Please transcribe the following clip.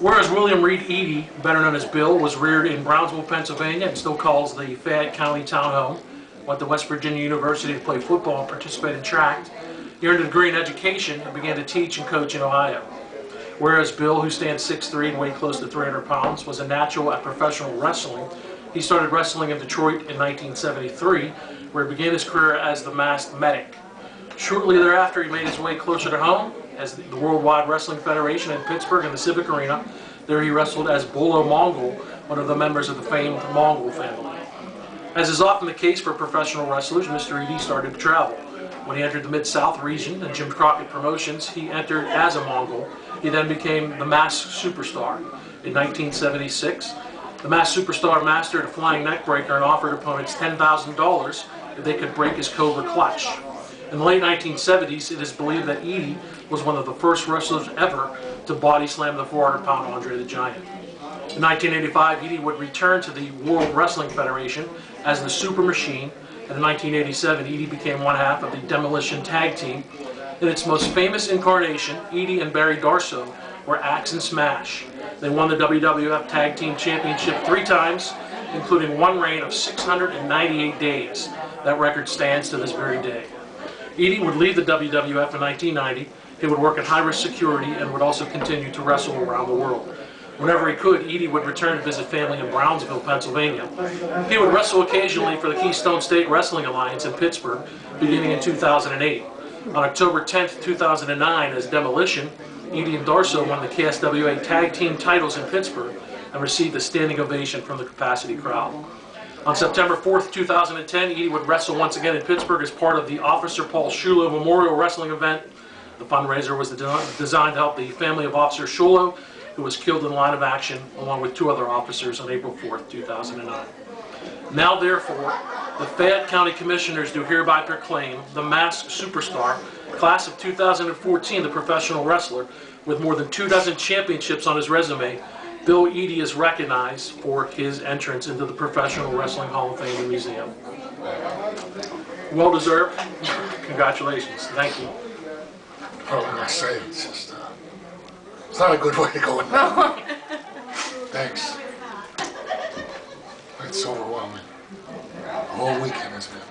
Whereas William Reed Eadie, better known as Bill, was reared in Brownsville, Pennsylvania, and still calls the Fayette County town home, went to West Virginia University to play football and participate in track. He earned a degree in education and began to teach and coach in Ohio. Whereas Bill, who stands 6'3" and weighed close to 300 pounds, was a natural at professional wrestling, he started wrestling in Detroit in 1973, where he began his career as the masked medic. Shortly thereafter, he made his way closer to home as the Worldwide Wrestling Federation in Pittsburgh in the Civic Arena. There he wrestled as Bolo Mongol, one of the members of the famed Mongol family. As is often the case for professional wrestlers, Mr. Eadie started to travel. When he entered the Mid-South region and Jim Crockett Promotions, he entered as a Mongol. He then became the Masked Superstar. In 1976, the Masked Superstar mastered a flying neckbreaker and offered opponents $10,000 if they could break his Cobra clutch. In the late 1970s, it is believed that Eadie was one of the first wrestlers ever to body slam the 400-pound Andre the Giant. In 1985, Eadie would return to the World Wrestling Federation as the Super Machine, and in 1987, Eadie became one half of the Demolition Tag Team. In its most famous incarnation, Eadie and Barry Darsow were Axe and Smash. They won the WWF Tag Team Championship 3 times, including one reign of 698 days. That record stands to this very day. Eadie would leave the WWF in 1990. He would work at high-risk security and would also continue to wrestle around the world. Whenever he could, Eadie would return to visit family in Brownsville, Pennsylvania. He would wrestle occasionally for the Keystone State Wrestling Alliance in Pittsburgh, beginning in 2008. On October 10, 2009, as Demolition, Eadie and Darsow won the KSWA Tag Team titles in Pittsburgh and received a standing ovation from the capacity crowd. On September 4th, 2010, Eadie would wrestle once again in Pittsburgh as part of the Officer Paul Shulo Memorial Wrestling event. The fundraiser was designed to help the family of Officer Shulo, who was killed in the line of action, along with 2 other officers on April 4th, 2009. Now, therefore, the Fayette County Commissioners do hereby proclaim the Masked Superstar, class of 2014, the professional wrestler, with more than 24 championships on his resume. Bill Eadie is recognized for his entrance into the Professional Wrestling Hall of Fame and Museum. Well deserved. Congratulations. Thank you. Oh, I'm going to say it's just, it's not a good way to go in there. Thanks. It's overwhelming. The whole weekend has been.